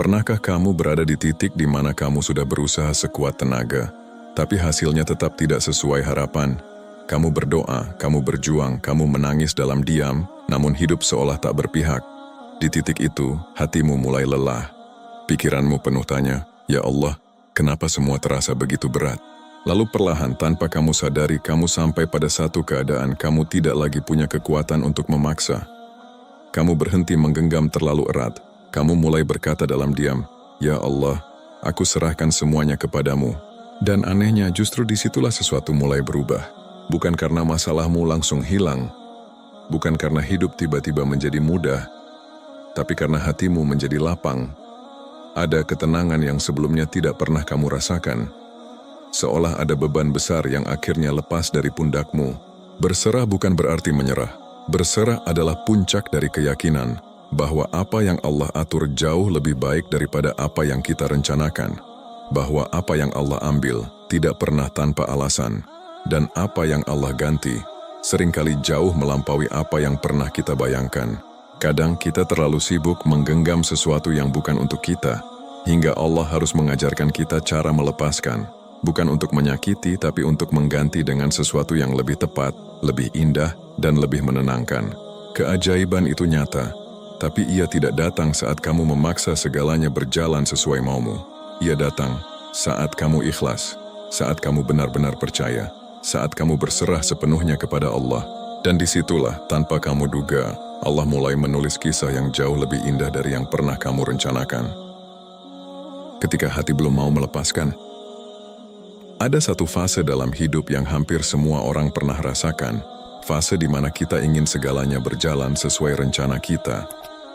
Pernahkah kamu berada di titik di mana kamu sudah berusaha sekuat tenaga, tapi hasilnya tetap tidak sesuai harapan? Kamu berdoa, kamu berjuang, kamu menangis dalam diam, namun hidup seolah tak berpihak. Di titik itu, hatimu mulai lelah. Pikiranmu penuh tanya, "Ya Allah, kenapa semua terasa begitu berat?" Lalu perlahan tanpa kamu sadari, kamu sampai pada satu keadaan kamu tidak lagi punya kekuatan untuk memaksa. Kamu berhenti menggenggam terlalu erat. Kamu mulai berkata dalam diam, "Ya Allah, aku serahkan semuanya kepadamu." Dan anehnya justru disitulah sesuatu mulai berubah. Bukan karena masalahmu langsung hilang, bukan karena hidup tiba-tiba menjadi mudah, tapi karena hatimu menjadi lapang. Ada ketenangan yang sebelumnya tidak pernah kamu rasakan. Seolah ada beban besar yang akhirnya lepas dari pundakmu. Berserah bukan berarti menyerah. Berserah adalah puncak dari keyakinan bahwa apa yang Allah atur jauh lebih baik daripada apa yang kita rencanakan. Bahwa apa yang Allah ambil tidak pernah tanpa alasan. Dan apa yang Allah ganti seringkali jauh melampaui apa yang pernah kita bayangkan. Kadang kita terlalu sibuk menggenggam sesuatu yang bukan untuk kita, hingga Allah harus mengajarkan kita cara melepaskan. Bukan untuk menyakiti, tapi untuk mengganti dengan sesuatu yang lebih tepat, lebih indah, dan lebih menenangkan. Keajaiban itu nyata, tapi ia tidak datang saat kamu memaksa segalanya berjalan sesuai maumu. Ia datang saat kamu ikhlas, saat kamu benar-benar percaya, saat kamu berserah sepenuhnya kepada Allah. Dan disitulah, tanpa kamu duga, Allah mulai menulis kisah yang jauh lebih indah dari yang pernah kamu rencanakan. Ketika hati belum mau melepaskan, ada satu fase dalam hidup yang hampir semua orang pernah rasakan. Fase di mana kita ingin segalanya berjalan sesuai rencana kita.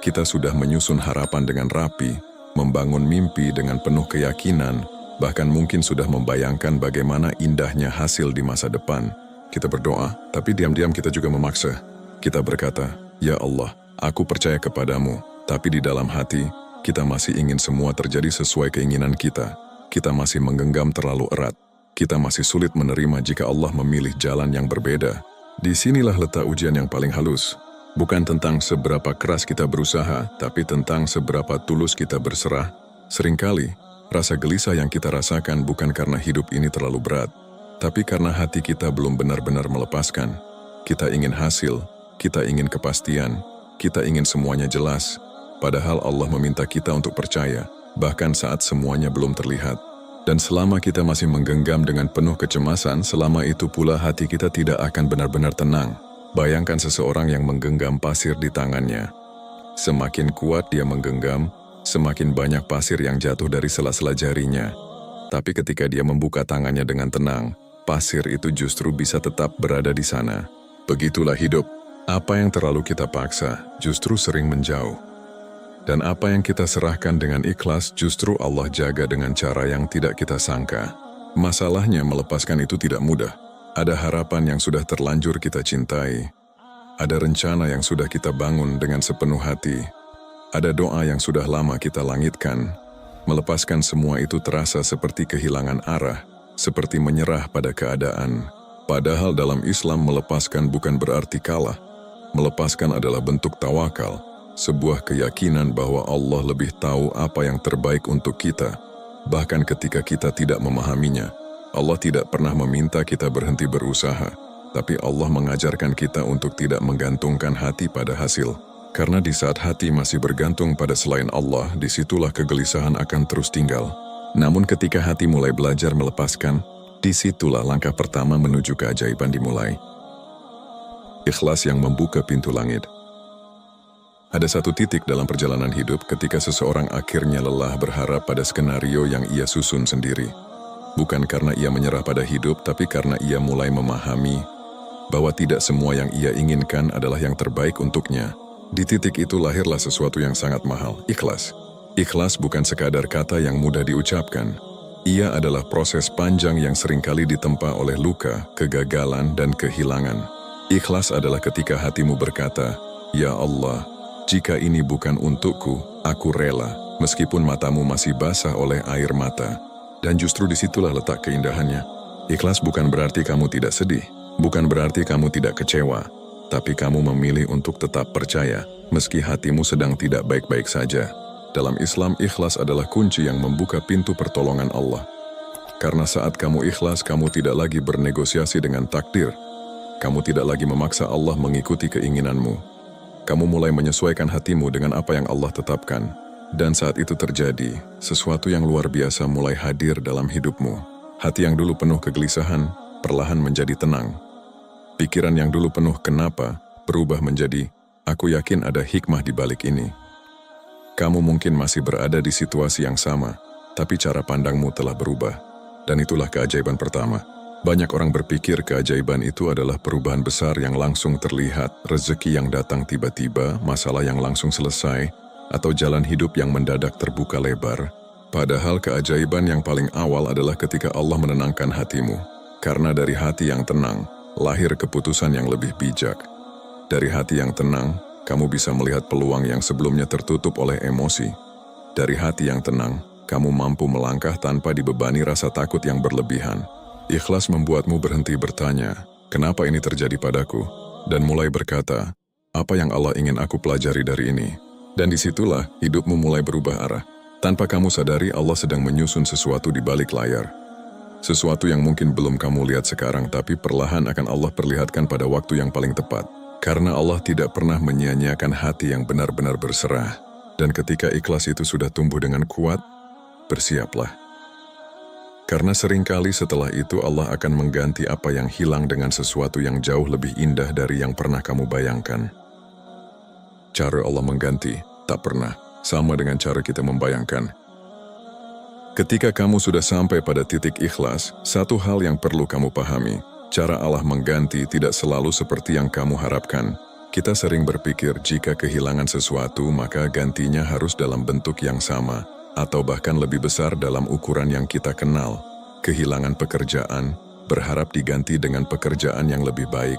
Kita sudah menyusun harapan dengan rapi, membangun mimpi dengan penuh keyakinan, bahkan mungkin sudah membayangkan bagaimana indahnya hasil di masa depan. Kita berdoa, tapi diam-diam kita juga memaksa. Kita berkata, "Ya Allah, aku percaya kepadamu," tapi di dalam hati, kita masih ingin semua terjadi sesuai keinginan kita. Kita masih menggenggam terlalu erat. Kita masih sulit menerima jika Allah memilih jalan yang berbeda. Disinilah letak ujian yang paling halus. Bukan tentang seberapa keras kita berusaha, tapi tentang seberapa tulus kita berserah. Seringkali, rasa gelisah yang kita rasakan bukan karena hidup ini terlalu berat, tapi karena hati kita belum benar-benar melepaskan. Kita ingin hasil, kita ingin kepastian, kita ingin semuanya jelas. Padahal Allah meminta kita untuk percaya, bahkan saat semuanya belum terlihat. Dan selama kita masih menggenggam dengan penuh kecemasan, selama itu pula hati kita tidak akan benar-benar tenang. Bayangkan seseorang yang menggenggam pasir di tangannya. Semakin kuat dia menggenggam, semakin banyak pasir yang jatuh dari sela-sela jarinya. Tapi ketika dia membuka tangannya dengan tenang, pasir itu justru bisa tetap berada di sana. Begitulah hidup. Apa yang terlalu kita paksa justru sering menjauh. Dan apa yang kita serahkan dengan ikhlas justru Allah jaga dengan cara yang tidak kita sangka. Masalahnya melepaskan itu tidak mudah. Ada harapan yang sudah terlanjur kita cintai. Ada rencana yang sudah kita bangun dengan sepenuh hati. Ada doa yang sudah lama kita langitkan. Melepaskan semua itu terasa seperti kehilangan arah, seperti menyerah pada keadaan. Padahal dalam Islam melepaskan bukan berarti kalah. Melepaskan adalah bentuk tawakal, sebuah keyakinan bahwa Allah lebih tahu apa yang terbaik untuk kita. Bahkan ketika kita tidak memahaminya, Allah tidak pernah meminta kita berhenti berusaha, tapi Allah mengajarkan kita untuk tidak menggantungkan hati pada hasil. Karena di saat hati masih bergantung pada selain Allah, disitulah kegelisahan akan terus tinggal. Namun ketika hati mulai belajar melepaskan, disitulah langkah pertama menuju keajaiban dimulai. Ikhlas yang membuka pintu langit. Ada satu titik dalam perjalanan hidup ketika seseorang akhirnya lelah berharap pada skenario yang ia susun sendiri. Bukan karena ia menyerah pada hidup, tapi karena ia mulai memahami bahwa tidak semua yang ia inginkan adalah yang terbaik untuknya. Di titik itu lahirlah sesuatu yang sangat mahal, ikhlas. Ikhlas bukan sekadar kata yang mudah diucapkan. Ia adalah proses panjang yang seringkali ditempa oleh luka, kegagalan, dan kehilangan. Ikhlas adalah ketika hatimu berkata, "Ya Allah, jika ini bukan untukku, aku rela, meskipun matamu masih basah oleh air mata." Dan justru disitulah letak keindahannya. Ikhlas bukan berarti kamu tidak sedih, bukan berarti kamu tidak kecewa, tapi kamu memilih untuk tetap percaya, meski hatimu sedang tidak baik-baik saja. Dalam Islam, ikhlas adalah kunci yang membuka pintu pertolongan Allah. Karena saat kamu ikhlas, kamu tidak lagi bernegosiasi dengan takdir. Kamu tidak lagi memaksa Allah mengikuti keinginanmu. Kamu mulai menyesuaikan hatimu dengan apa yang Allah tetapkan. Dan saat itu terjadi, sesuatu yang luar biasa mulai hadir dalam hidupmu. Hati yang dulu penuh kegelisahan, perlahan menjadi tenang. Pikiran yang dulu penuh kenapa, berubah menjadi, aku yakin ada hikmah di balik ini. Kamu mungkin masih berada di situasi yang sama, tapi cara pandangmu telah berubah. Dan itulah keajaiban pertama. Banyak orang berpikir keajaiban itu adalah perubahan besar yang langsung terlihat, rezeki yang datang tiba-tiba, masalah yang langsung selesai, atau jalan hidup yang mendadak terbuka lebar. Padahal keajaiban yang paling awal adalah ketika Allah menenangkan hatimu. Karena dari hati yang tenang, lahir keputusan yang lebih bijak. Dari hati yang tenang, kamu bisa melihat peluang yang sebelumnya tertutup oleh emosi. Dari hati yang tenang, kamu mampu melangkah tanpa dibebani rasa takut yang berlebihan. Ikhlas membuatmu berhenti bertanya, kenapa ini terjadi padaku? Dan mulai berkata, apa yang Allah ingin aku pelajari dari ini? Dan disitulah hidupmu mulai berubah arah. Tanpa kamu sadari, Allah sedang menyusun sesuatu di balik layar. Sesuatu yang mungkin belum kamu lihat sekarang, tapi perlahan akan Allah perlihatkan pada waktu yang paling tepat. Karena Allah tidak pernah menyia-nyiakan hati yang benar-benar berserah. Dan ketika ikhlas itu sudah tumbuh dengan kuat, bersiaplah. Karena seringkali setelah itu Allah akan mengganti apa yang hilang dengan sesuatu yang jauh lebih indah dari yang pernah kamu bayangkan. Cara Allah mengganti tak pernah sama dengan cara kita membayangkan. Ketika kamu sudah sampai pada titik ikhlas, satu hal yang perlu kamu pahami. Cara Allah mengganti tidak selalu seperti yang kamu harapkan. Kita sering berpikir jika kehilangan sesuatu maka gantinya harus dalam bentuk yang sama, atau bahkan lebih besar dalam ukuran yang kita kenal. Kehilangan pekerjaan, berharap diganti dengan pekerjaan yang lebih baik.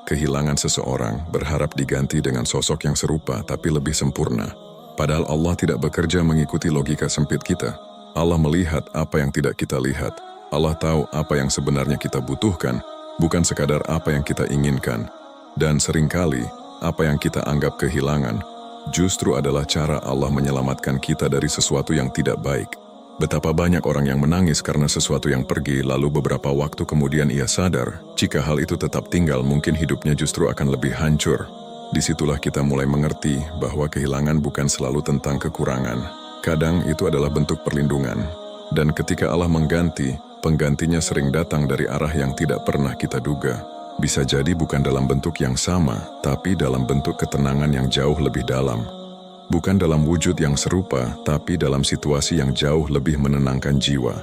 Kehilangan seseorang, berharap diganti dengan sosok yang serupa tapi lebih sempurna. Padahal Allah tidak bekerja mengikuti logika sempit kita. Allah melihat apa yang tidak kita lihat. Allah tahu apa yang sebenarnya kita butuhkan, bukan sekadar apa yang kita inginkan. Dan seringkali, apa yang kita anggap kehilangan, justru adalah cara Allah menyelamatkan kita dari sesuatu yang tidak baik. Betapa banyak orang yang menangis karena sesuatu yang pergi, lalu beberapa waktu kemudian ia sadar, jika hal itu tetap tinggal, mungkin hidupnya justru akan lebih hancur. Disitulah kita mulai mengerti bahwa kehilangan bukan selalu tentang kekurangan. Kadang itu adalah bentuk perlindungan. Dan ketika Allah mengganti, penggantinya sering datang dari arah yang tidak pernah kita duga. Bisa jadi bukan dalam bentuk yang sama, tapi dalam bentuk ketenangan yang jauh lebih dalam. Bukan dalam wujud yang serupa, tapi dalam situasi yang jauh lebih menenangkan jiwa.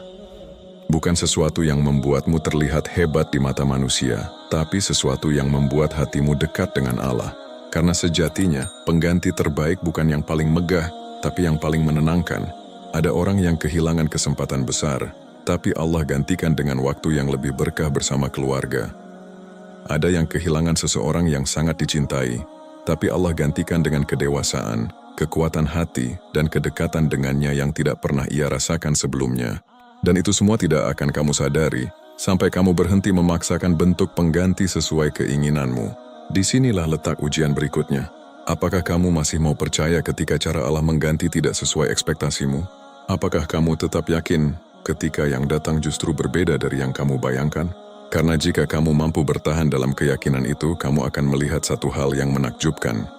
Bukan sesuatu yang membuatmu terlihat hebat di mata manusia, tapi sesuatu yang membuat hatimu dekat dengan Allah. Karena sejatinya, pengganti terbaik bukan yang paling megah, tapi yang paling menenangkan. Ada orang yang kehilangan kesempatan besar, tapi Allah gantikan dengan waktu yang lebih berkah bersama keluarga. Ada yang kehilangan seseorang yang sangat dicintai, tapi Allah gantikan dengan kedewasaan, kekuatan hati, dan kedekatan dengannya yang tidak pernah ia rasakan sebelumnya. Dan itu semua tidak akan kamu sadari, sampai kamu berhenti memaksakan bentuk pengganti sesuai keinginanmu. Disinilah letak ujian berikutnya. Apakah kamu masih mau percaya ketika cara Allah mengganti tidak sesuai ekspektasimu? Apakah kamu tetap yakin ketika yang datang justru berbeda dari yang kamu bayangkan? Karena jika kamu mampu bertahan dalam keyakinan itu, kamu akan melihat satu hal yang menakjubkan.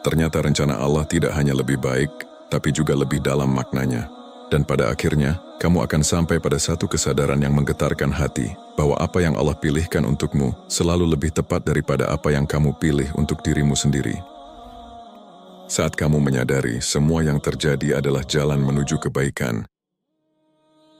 Ternyata rencana Allah tidak hanya lebih baik, tapi juga lebih dalam maknanya. Dan pada akhirnya, kamu akan sampai pada satu kesadaran yang menggetarkan hati, bahwa apa yang Allah pilihkan untukmu selalu lebih tepat daripada apa yang kamu pilih untuk dirimu sendiri. Saat kamu menyadari semua yang terjadi adalah jalan menuju kebaikan,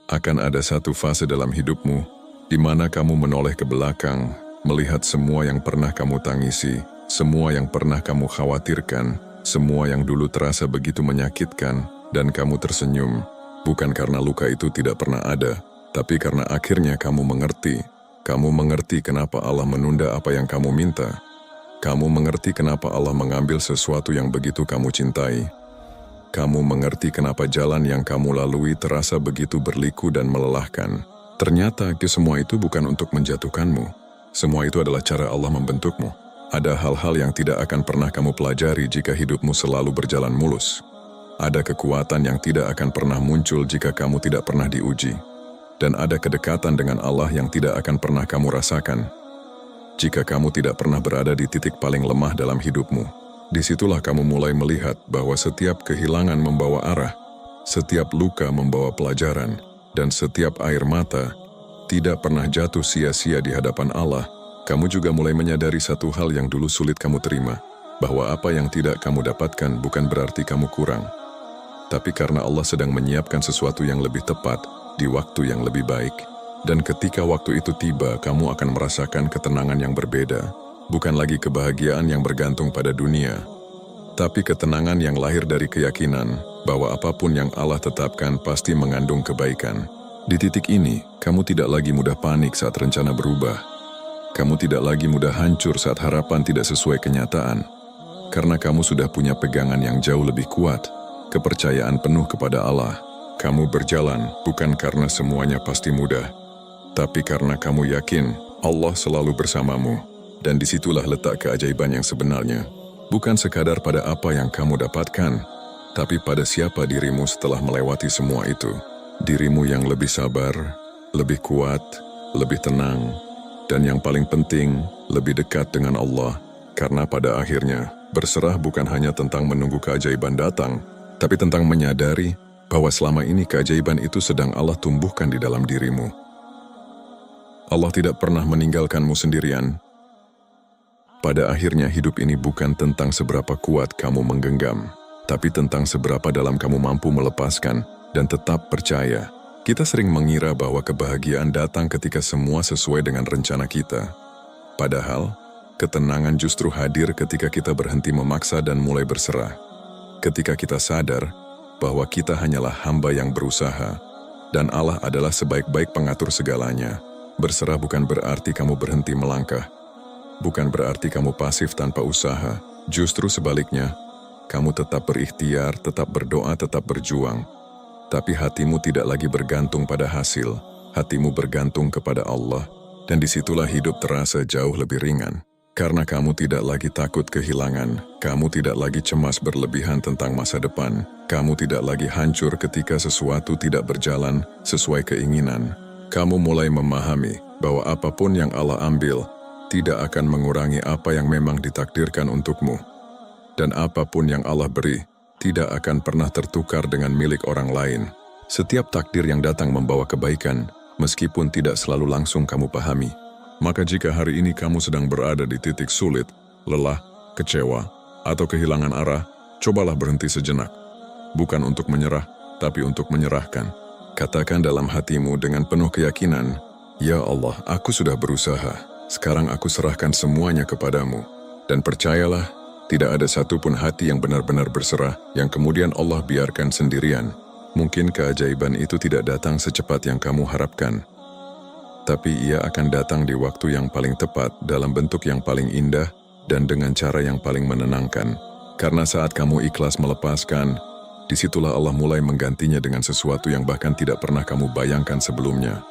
akan ada satu fase dalam hidupmu di mana kamu menoleh ke belakang, melihat semua yang pernah kamu tangisi, semua yang pernah kamu khawatirkan, semua yang dulu terasa begitu menyakitkan, dan kamu tersenyum, bukan karena luka itu tidak pernah ada, tapi karena akhirnya kamu mengerti. Kamu mengerti kenapa Allah menunda apa yang kamu minta. Kamu mengerti kenapa Allah mengambil sesuatu yang begitu kamu cintai. Kamu mengerti kenapa jalan yang kamu lalui terasa begitu berliku dan melelahkan. Ternyata semua itu bukan untuk menjatuhkanmu. Semua itu adalah cara Allah membentukmu. Ada hal-hal yang tidak akan pernah kamu pelajari jika hidupmu selalu berjalan mulus. Ada kekuatan yang tidak akan pernah muncul jika kamu tidak pernah diuji. Dan ada kedekatan dengan Allah yang tidak akan pernah kamu rasakan jika kamu tidak pernah berada di titik paling lemah dalam hidupmu. Disitulah kamu mulai melihat bahwa setiap kehilangan membawa arah, setiap luka membawa pelajaran, dan setiap air mata tidak pernah jatuh sia-sia di hadapan Allah. Kamu juga mulai menyadari satu hal yang dulu sulit kamu terima, bahwa apa yang tidak kamu dapatkan bukan berarti kamu kurang, tapi karena Allah sedang menyiapkan sesuatu yang lebih tepat di waktu yang lebih baik. Dan ketika waktu itu tiba, kamu akan merasakan ketenangan yang berbeda. Bukan lagi kebahagiaan yang bergantung pada dunia, tapi ketenangan yang lahir dari keyakinan bahwa apapun yang Allah tetapkan pasti mengandung kebaikan. Di titik ini, kamu tidak lagi mudah panik saat rencana berubah. Kamu tidak lagi mudah hancur saat harapan tidak sesuai kenyataan. Karena kamu sudah punya pegangan yang jauh lebih kuat, kepercayaan penuh kepada Allah. Kamu berjalan bukan karena semuanya pasti mudah, tapi karena kamu yakin Allah selalu bersamamu. Dan disitulah letak keajaiban yang sebenarnya. Bukan sekadar pada apa yang kamu dapatkan, tapi pada siapa dirimu setelah melewati semua itu. Dirimu yang lebih sabar, lebih kuat, lebih tenang, dan yang paling penting, lebih dekat dengan Allah. Karena pada akhirnya, berserah bukan hanya tentang menunggu keajaiban datang, tapi tentang menyadari bahwa selama ini keajaiban itu sedang Allah tumbuhkan di dalam dirimu. Allah tidak pernah meninggalkanmu sendirian. Pada akhirnya hidup ini bukan tentang seberapa kuat kamu menggenggam, tapi tentang seberapa dalam kamu mampu melepaskan dan tetap percaya. Kita sering mengira bahwa kebahagiaan datang ketika semua sesuai dengan rencana kita. Padahal, ketenangan justru hadir ketika kita berhenti memaksa dan mulai berserah. Ketika kita sadar bahwa kita hanyalah hamba yang berusaha, dan Allah adalah sebaik-baik pengatur segalanya. Berserah bukan berarti kamu berhenti melangkah, bukan berarti kamu pasif tanpa usaha. Justru sebaliknya, kamu tetap berikhtiar, tetap berdoa, tetap berjuang. Tapi hatimu tidak lagi bergantung pada hasil, hatimu bergantung kepada Allah, dan disitulah hidup terasa jauh lebih ringan. Karena kamu tidak lagi takut kehilangan, kamu tidak lagi cemas berlebihan tentang masa depan, kamu tidak lagi hancur ketika sesuatu tidak berjalan sesuai keinginan. Kamu mulai memahami bahwa apapun yang Allah ambil tidak akan mengurangi apa yang memang ditakdirkan untukmu. Dan apapun yang Allah beri tidak akan pernah tertukar dengan milik orang lain. Setiap takdir yang datang membawa kebaikan, meskipun tidak selalu langsung kamu pahami. Maka jika hari ini kamu sedang berada di titik sulit, lelah, kecewa, atau kehilangan arah, cobalah berhenti sejenak. Bukan untuk menyerah, tapi untuk menyerahkan. Katakan dalam hatimu dengan penuh keyakinan, "Ya Allah, aku sudah berusaha. Sekarang aku serahkan semuanya kepadamu." Dan percayalah, tidak ada satupun hati yang benar-benar berserah, yang kemudian Allah biarkan sendirian. Mungkin keajaiban itu tidak datang secepat yang kamu harapkan, tapi ia akan datang di waktu yang paling tepat, dalam bentuk yang paling indah, dan dengan cara yang paling menenangkan. Karena saat kamu ikhlas melepaskan, disitulah Allah mulai menggantinya dengan sesuatu yang bahkan tidak pernah kamu bayangkan sebelumnya.